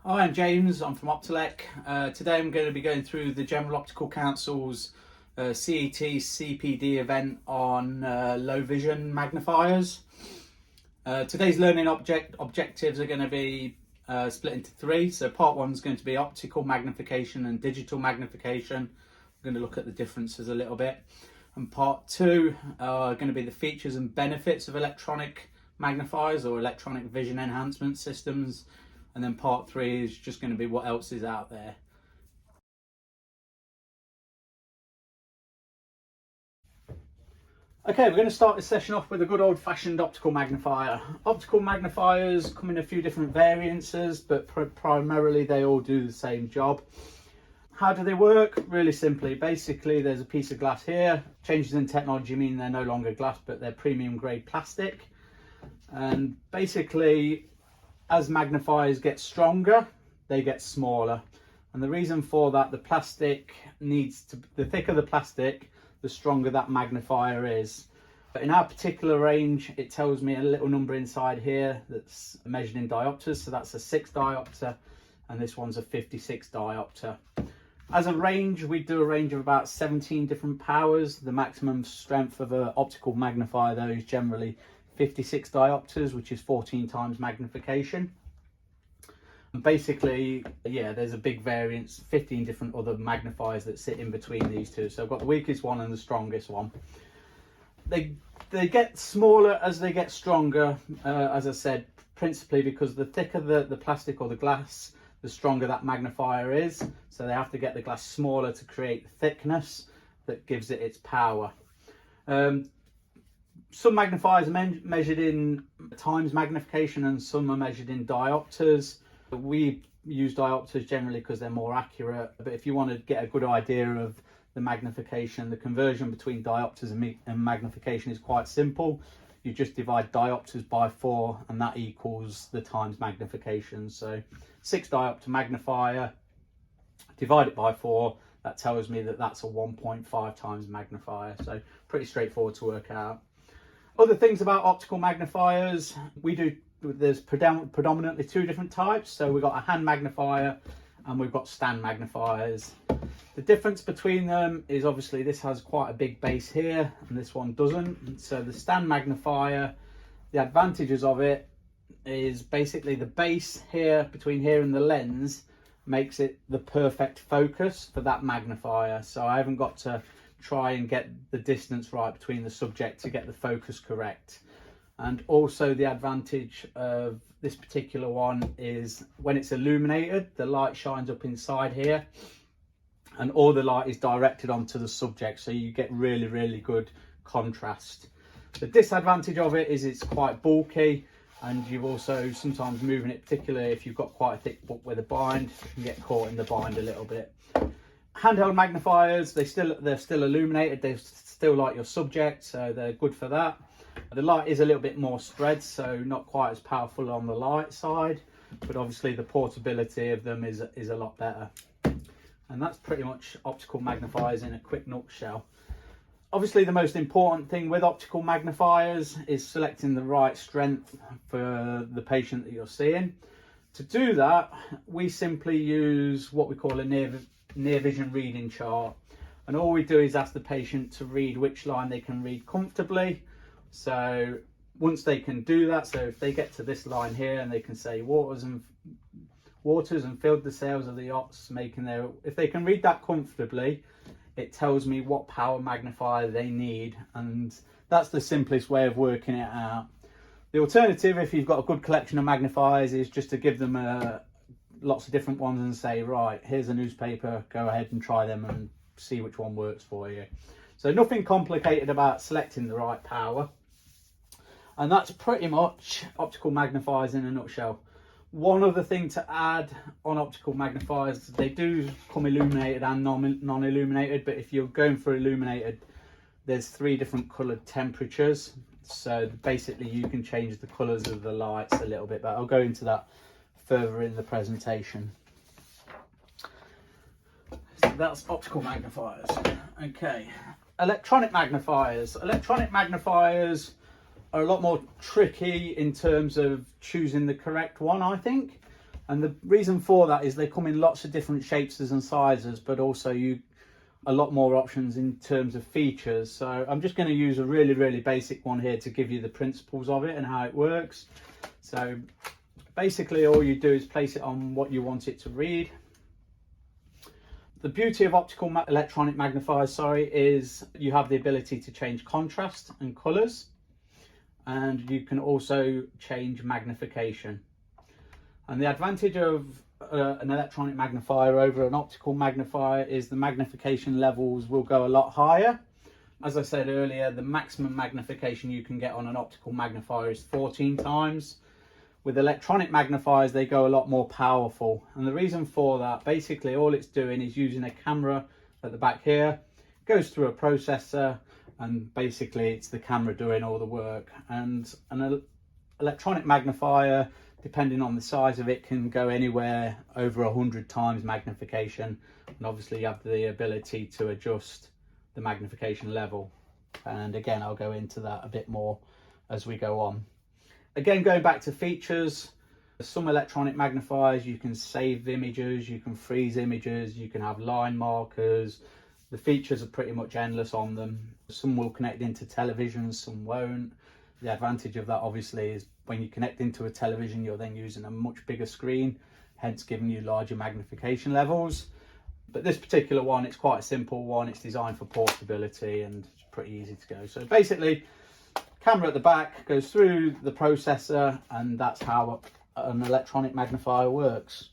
Hi, I'm James. I'm from Optilec. Today I'm going to be going through the General Optical Council's CET CPD event on low vision magnifiers. Today's learning objectives are going to be split into three. So part one is going to be optical magnification and digital magnification. We're going to look at the differences a little bit. And part two are going to be the features and benefits of electronic magnifiers or electronic vision enhancement systems. And then part three is just going to be what else is out there. Okay, we're going to start this session off with a good old-fashioned optical magnifier. Optical magnifiers come in a few different variances, but primarily they all do the same job. How do they work? Really simply. Basically, there's a piece of glass here. Changes in technology mean they're no longer glass, but they're premium grade plastic. And basically, as magnifiers get stronger, they get smaller. And the reason for that, the thicker the plastic, the stronger that magnifier is. But in our particular range, it tells me a little number inside here that's measured in diopters. So that's a 6 diopter, and this one's a 56 diopter. As a range, we do a range of about 17 different powers. The maximum strength of an optical magnifier, though, is generally 56 diopters, which is 14 times magnification. And basically, yeah, there's a big variance, 15 different other magnifiers that sit in between these two. So I've got the weakest one and the strongest one. They get smaller as they get stronger, as I said, principally because the thicker the plastic or the glass, the stronger that magnifier is. So they have to get the glass smaller to create the thickness that gives it its power. Some magnifiers are measured in times magnification and some are measured in diopters. We use diopters generally because they're more accurate, but if you want to get a good idea of the magnification, the conversion between diopters and magnification is quite simple. You just divide diopters by 4 and that equals the times magnification. So 6 diopter magnifier, divide it by 4, that tells me that that's a 1.5 times magnifier. So pretty straightforward to work out. Other things about optical magnifiers, there's predominantly 2 different types. So we've got a hand magnifier and we've got stand magnifiers. The difference between them is obviously this has quite a big base here and this one doesn't. So the stand magnifier, the advantages of it is basically the base here between here and the lens makes it the perfect focus for that magnifier. So I haven't got to try and get the distance right between the subject to get the focus correct. And also the advantage of this particular one is when it's illuminated, the light shines up inside here and all the light is directed onto the subject, so you get really, really good contrast. The disadvantage of it is it's quite bulky, and you've also sometimes moving it, particularly if you've got quite a thick book with a bind, you can get caught in the bind a little bit. Handheld magnifiers, they're still illuminated, they still light your subject, so they're good for that. The light is a little bit more spread, so not quite as powerful on the light side, but obviously the portability of them is a lot better. And that's pretty much optical magnifiers in a quick nutshell. Obviously the most important thing with optical magnifiers is selecting the right strength for the patient that you're seeing. To do that, we simply use what we call a near vision reading chart, and all we do is ask the patient to read which line they can read comfortably. So once they can do that, so if they get to this line here and they can say waters and filled the sails of the yachts making their, if they can read that comfortably, it tells me what power magnifier they need, and that's the simplest way of working it out. The alternative, if you've got a good collection of magnifiers, is just to give them lots of different ones and say, right, here's a newspaper, go ahead and try them and see which one works for you. So nothing complicated about selecting the right power. And that's pretty much optical magnifiers in a nutshell. One other thing to add on optical magnifiers, they do come illuminated and non-illuminated, but if you're going for illuminated, there's 3 different coloured temperatures. So basically you can change the colours of the lights a little bit, but I'll go into that further in the presentation. So that's optical magnifiers. Okay, electronic magnifiers. Electronic magnifiers are a lot more tricky in terms of choosing the correct one, I think. And the reason for that is they come in lots of different shapes and sizes, but also a lot more options in terms of features. So I'm just going to use a really basic one here to give you the principles of it and how it works. So basically all you do is place it on what you want it to read. The beauty of optical electronic magnifiers, is you have the ability to change contrast and colours, and you can also change magnification. And the advantage of an electronic magnifier over an optical magnifier is the magnification levels will go a lot higher. As I said earlier, the maximum magnification you can get on an optical magnifier is 14 times. With electronic magnifiers, they go a lot more powerful. And the reason for that, basically all it's doing is using a camera at the back here, goes through a processor, and basically it's the camera doing all the work. And an electronic magnifier, depending on the size of it, can go anywhere over 100 times magnification. And obviously you have the ability to adjust the magnification level. And again, I'll go into that a bit more as we go on. Again, going back to features, some electronic magnifiers, you can save images, you can freeze images, you can have line markers. The features are pretty much endless on them. Some will connect into televisions, some won't. The advantage of that obviously is when you connect into a television, you're then using a much bigger screen, hence giving you larger magnification levels. But this particular one, it's quite a simple one. It's designed for portability and it's pretty easy to go. So basically, camera at the back goes through the processor, and that's how an electronic magnifier works.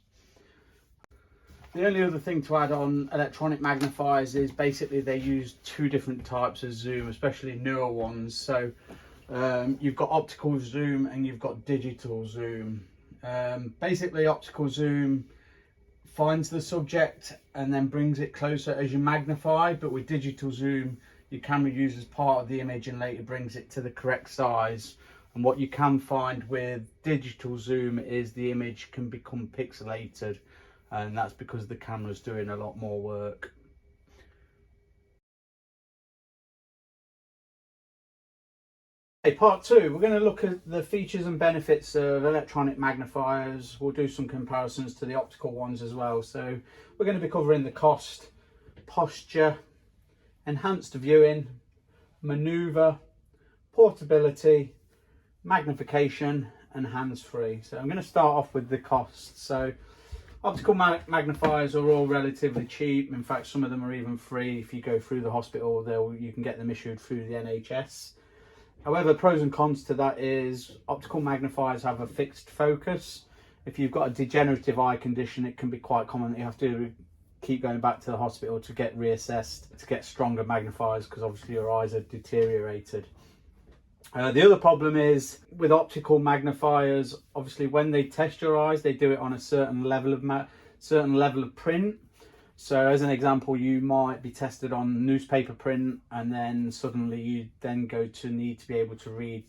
The only other thing to add on electronic magnifiers is basically they use two different types of zoom, especially newer ones. So you've got optical zoom and you've got digital zoom. Basically optical zoom finds the subject and then brings it closer as you magnify, but with digital zoom your camera uses part of the image and later brings it to the correct size. And what you can find with digital zoom is the image can become pixelated, and that's because the camera's doing a lot more work. Okay, part two, we're going to look at the features and benefits of electronic magnifiers. We'll do some comparisons to the optical ones as well. So we're going to be covering the cost, posture, enhanced viewing, maneuver, portability, magnification, and hands-free. So I'm going to start off with the costs. So optical magnifiers are all relatively cheap. In fact, some of them are even free. If you go through the hospital, you can get them issued through the NHS. However, pros and cons to that is optical magnifiers have a fixed focus. If you've got a degenerative eye condition, it can be quite common that you have to keep going back to the hospital to get reassessed, to get stronger magnifiers, because obviously your eyes are deteriorated. The other problem is with optical magnifiers, obviously when they test your eyes, they do it on a certain level of print. So as an example, you might be tested on newspaper print, and then suddenly you then go to need to be able to read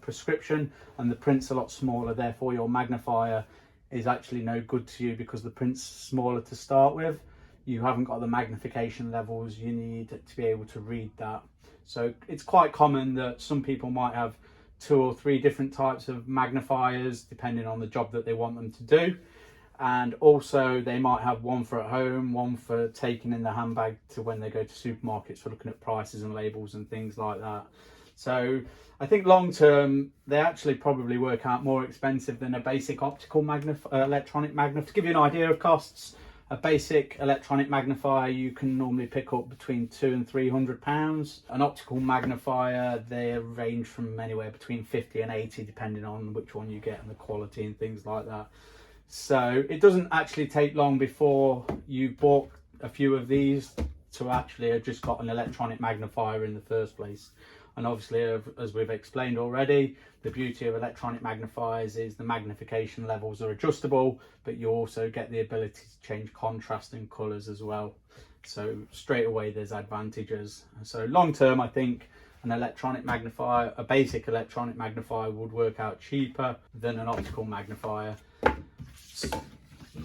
prescription, and the print's a lot smaller. Therefore, your magnifier is actually no good to you because the print's smaller to start with. You haven't got the magnification levels you need to be able to read that. So it's quite common that some people might have 2 or 3 different types of magnifiers depending on the job that they want them to do. And also they might have one for at home, one for taking in the handbag to when they go to supermarkets for looking at prices and labels and things like that. So I think long term they actually probably work out more expensive than a basic optical electronic magnifier. To give you an idea of costs, a basic electronic magnifier you can normally pick up between £200 and £300. An optical magnifier, they range from anywhere between 50 and 80 depending on which one you get and the quality and things like that. So it doesn't actually take long before you've bought a few of these to actually have just got an electronic magnifier in the first place. And obviously, as we've explained already, the beauty of electronic magnifiers is the magnification levels are adjustable, but you also get the ability to change contrast and colours as well. So straight away there's advantages. So long term, I think an electronic magnifier, a basic electronic magnifier, would work out cheaper than an optical magnifier.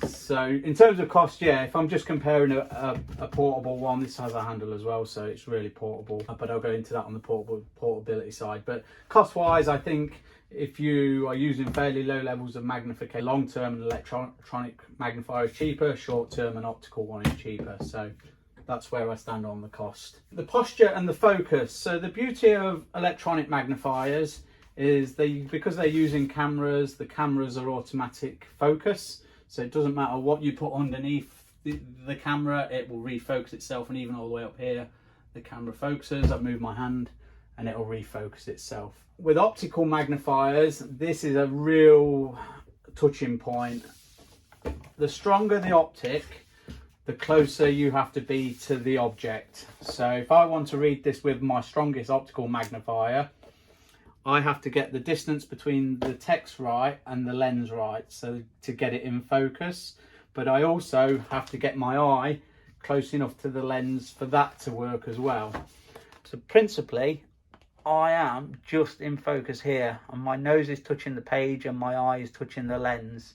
So in terms of cost, yeah, if I'm just comparing a portable one, this has a handle as well, so it's really portable, but I'll go into that on the portability side. But cost wise, I think If you are using fairly low levels of magnification, long-term an electronic magnifier is cheaper, short-term an optical one is cheaper. So that's where I stand on the cost. The posture and the focus. So the beauty of electronic magnifiers is because they're using cameras, the cameras are automatic focus. So it doesn't matter what you put underneath the camera, it will refocus itself, and even all the way up here, the camera focuses. I move my hand and it will refocus itself. With optical magnifiers, this is a real touching point. The stronger the optic, the closer you have to be to the object. So if I want to read this with my strongest optical magnifier, I have to get the distance between the text right and the lens right, so to get it in focus. But I also have to get my eye close enough to the lens for that to work as well. So principally, I am just in focus here, and my nose is touching the page and my eye is touching the lens.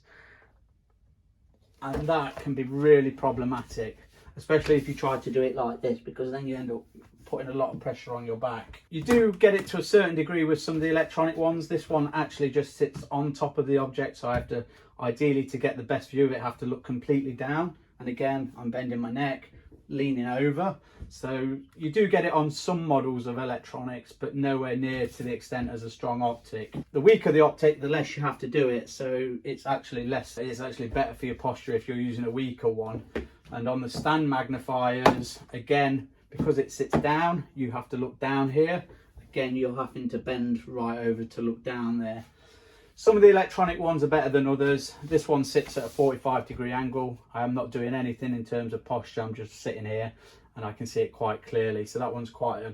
And that can be really problematic, especially if you try to do it like this, because then you end up putting a lot of pressure on your back. You do get it to a certain degree with some of the electronic ones. This one actually just sits on top of the object, so I have to, ideally to get the best view of it, have to look completely down. And again, I'm bending my neck, leaning over. So you do get it on some models of electronics, but nowhere near to the extent as a strong optic. The weaker the optic, the less you have to do it. So it's actually better for your posture if you're using a weaker one. And on the stand magnifiers, again, because it sits down, you have to look down here. Again, you're having to bend right over to look down there. Some of the electronic ones are better than others. This one sits at a 45-degree angle. I am not doing anything in terms of posture. I'm just sitting here and I can see it quite clearly. So that one's quite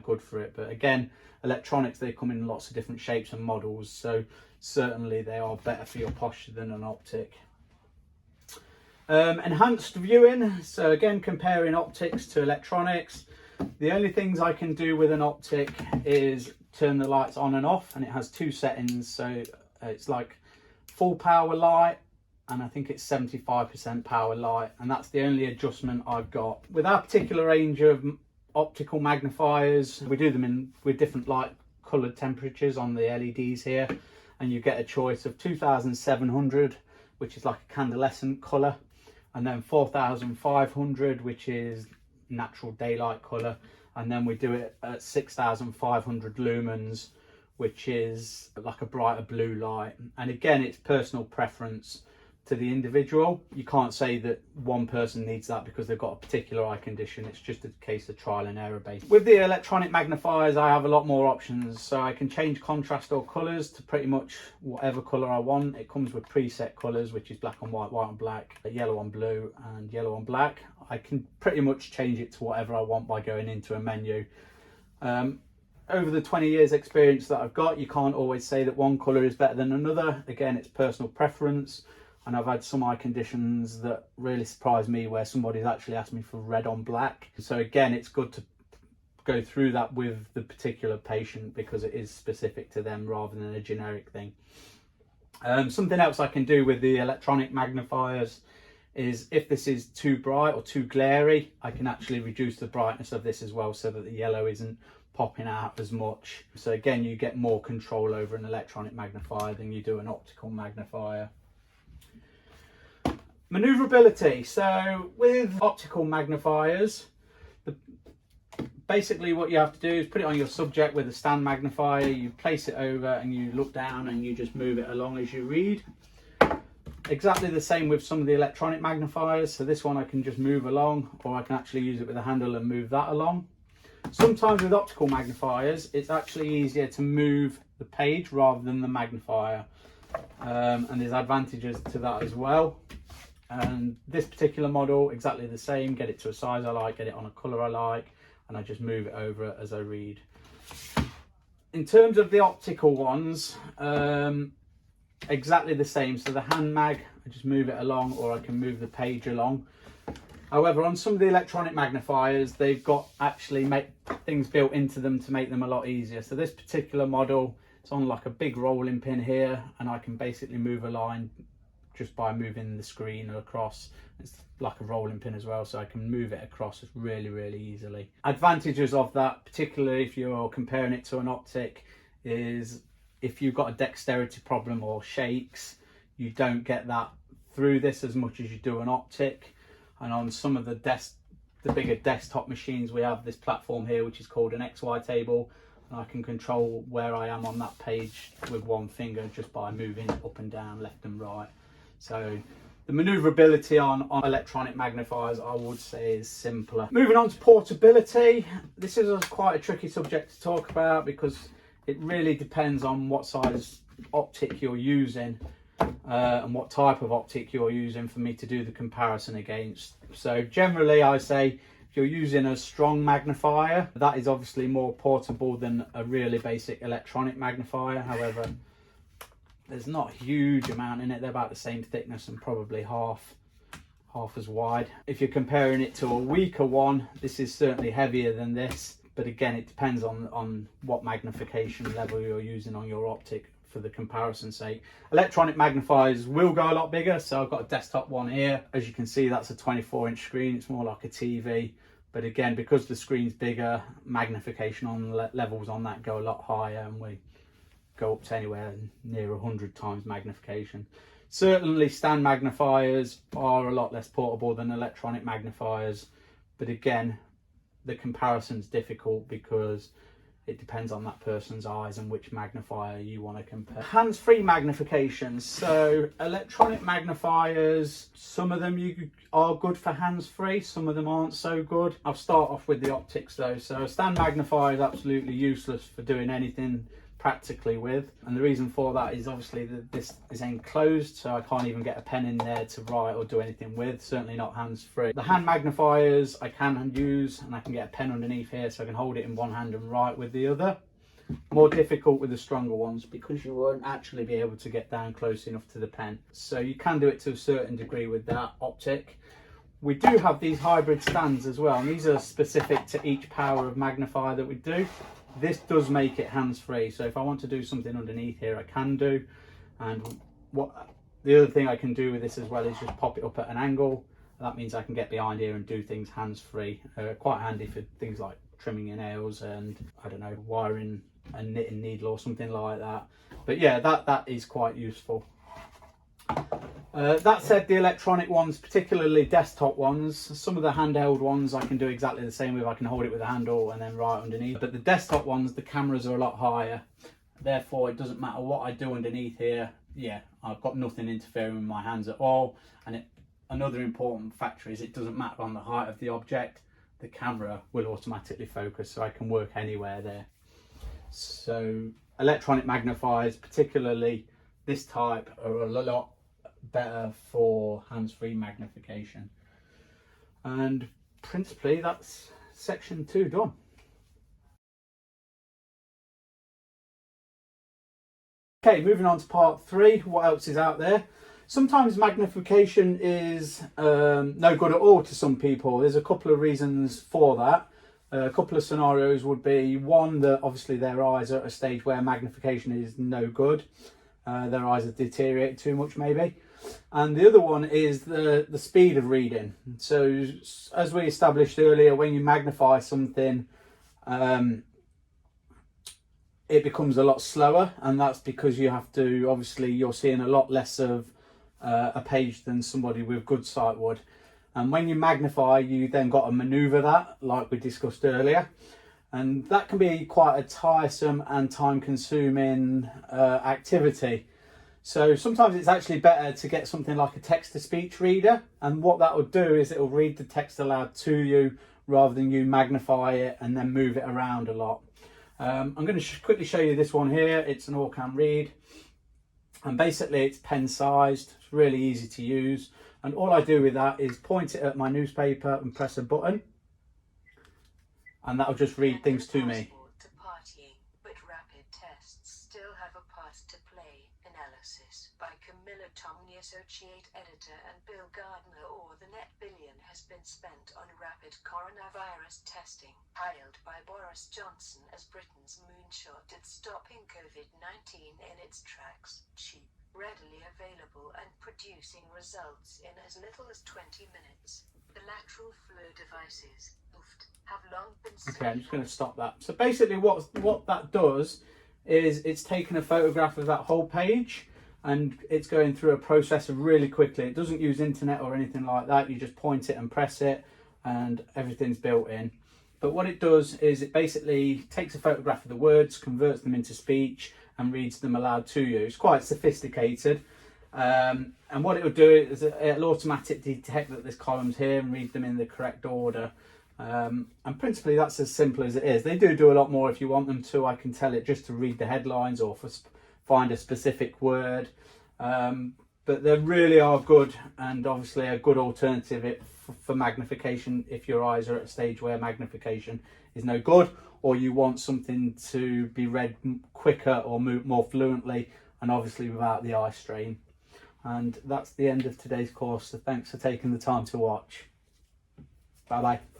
good for it. But again, electronics, they come in lots of different shapes and models. So certainly they are better for your posture than an optic. Enhanced viewing. So again, comparing optics to electronics. The only things I can do with an optic is turn the lights on and off, and it has two settings. So it's like full power light, and I think it's 75% power light, and that's the only adjustment I've got. With our particular range of optical magnifiers, we do them with different light coloured temperatures on the LEDs here, and you get a choice of 2700, which is like a candlescent colour, and then 4500, which is natural daylight colour, and then we do it at 6500 lumens, which is like a brighter blue light. And again, it's personal preference to the individual. You can't say that one person needs that because they've got a particular eye condition. It's just a case of trial and error based. With the electronic magnifiers, I have a lot more options. So I can change contrast or colours to pretty much whatever colour I want. It comes with preset colours, which is black and white, white and black, yellow on blue and yellow on black. I can pretty much change it to whatever I want by going into a menu. Over the 20 years experience that I've got, you can't always say that one colour is better than another. Again, it's personal preference. And I've had some eye conditions that really surprised me where somebody's actually asked me for red on black. So again, it's good to go through that with the particular patient because it is specific to them rather than a generic thing. Something else I can do with the electronic magnifiers is if this is too bright or too glary, I can actually reduce the brightness of this as well so that the yellow isn't popping out as much. So again, you get more control over an electronic magnifier than you do an optical magnifier. Maneuverability. So with optical magnifiers, basically what you have to do is put it on your subject with a stand magnifier, you place it over and you look down and you just move it along as you read. Exactly the same with some of the electronic magnifiers. So this one I can just move along, or I can actually use it with a handle and move that along. Sometimes with optical magnifiers, it's actually easier to move the page rather than the magnifier. And there's advantages to that as well. And this particular model, exactly the same, get it to a size I like, get it on a colour I like, and I just move it over as I read. In terms of the optical ones, exactly the same. So the hand mag, I just move it along, or I can move the page along. However, on some of the electronic magnifiers, they've got actually things built into them to make them a lot easier. So this particular model, it's on like a big rolling pin here, and I can basically move a line just by moving the screen across. It's like a rolling pin as well, so I can move it across really, really easily. Advantages of that, particularly if you're comparing it to an optic, is if you've got a dexterity problem or shakes, you don't get that through this as much as you do an optic. And on some of the bigger desktop machines, we have this platform here which is called an XY table, and I can control where I am on that page with one finger just by moving up and down, left and right. So the maneuverability on electronic magnifiers, I would say, is simpler. Moving on to portability. This is quite a tricky subject to talk about because it really depends on what size optic you're using and what type of optic you're using for me to do the comparison against. So generally I say if you're using a strong magnifier, that is obviously more portable than a really basic electronic magnifier. However, there's not a huge amount in it. They're about the same thickness and probably half as wide. If you're comparing it to a weaker one, this is certainly heavier than this, but again it depends on what magnification level you're using on your optic for the comparison's sake. Electronic magnifiers will go a lot bigger, so I've got a desktop one here. As you can see, that's a 24-inch screen. It's more like a TV, but again, because the screen's bigger, magnification on levels on that go a lot higher, and we go up to anywhere near 100 times magnification. Certainly stand magnifiers are a lot less portable than electronic magnifiers, but again, the comparison's difficult because it depends on that person's eyes and which magnifier you want to compare. Hands-free magnification. So electronic magnifiers, some of them are good for hands-free, some of them aren't so good. I'll start off with the optics though. So a stand magnifier is absolutely useless for doing anything practically with, and the reason for that is obviously that this is enclosed, so I can't even get a pen in there to write or do anything with, certainly not hands-free. The hand magnifiers I can use, and I can get a pen underneath here so I can hold it in one hand and write with the other. More difficult with the stronger ones because you won't actually be able to get down close enough to the pen, so you can do it to a certain degree with that optic. We do have these hybrid stands as well, and these are specific to each power of magnifier that we do. This does make it hands-free, so if I want to do something underneath here, I can do. And the other thing I can do with this as well is just pop it up at an angle. That means I can get behind here and do things hands-free. Quite handy for things like trimming your nails and, I don't know, wiring a knitting needle or something like that. But yeah, that is quite useful. That said, the electronic ones, particularly desktop ones, some of the handheld ones I can do exactly the same with. I can hold it with a handle and then write underneath. But the desktop ones, the cameras are a lot higher. Therefore, it doesn't matter what I do underneath here. Yeah, I've got nothing interfering with my hands at all. And another important factor is it doesn't matter on the height of the object. The camera will automatically focus, so I can work anywhere there. So electronic magnifiers, particularly this type, are a lot better for hands-free magnification. And principally that's section 2 done. Okay, moving on to part 3. What else is out there? Sometimes magnification is no good at all to some people. There's a couple of reasons for that. A couple of scenarios would be one, that obviously their eyes are at a stage where magnification is no good. Their eyes have deteriorated too much maybe. And the other one is the speed of reading. So as we established earlier, when you magnify something, it becomes a lot slower, and that's because you have to, obviously you're seeing a lot less of a page than somebody with good sight would. And when you magnify, you then got to maneuver that, like we discussed earlier. And that can be quite a tiresome and time-consuming activity. So sometimes it's actually better to get something like a text-to-speech reader, and what that will do is it will read the text aloud to you rather than you magnify it and then move it around a lot. I'm going to quickly show you this one here. It's an all-can read, and basically it's pen-sized. It's really easy to use, and all I do with that is point it at my newspaper and press a button, and that'll just read things to me. Associate Editor and Bill Gardner, or the net billion has been spent on rapid coronavirus testing, hailed by Boris Johnson as Britain's moonshot at stopping COVID-19 in its tracks, cheap, readily available and producing results in as little as 20 minutes. The lateral flow devices, have long been... Okay, I'm just going to stop that. So basically what that does is it's taken a photograph of that whole page and it's going through a processor really quickly. It doesn't use internet or anything like that. You just point it and press it and everything's built in. But what it does is it basically takes a photograph of the words, converts them into speech and reads them aloud to you. It's quite sophisticated. And what it will do is it'll automatically detect that there's columns here and read them in the correct order. And principally that's as simple as it is. They do a lot more if you want them to. I can tell it just to read the headlines or find a specific word. But they really are good, and obviously a good alternative for magnification if your eyes are at a stage where magnification is no good, or you want something to be read quicker or move more fluently, and obviously without the eye strain. And that's the end of today's course, so thanks for taking the time to watch. Bye bye.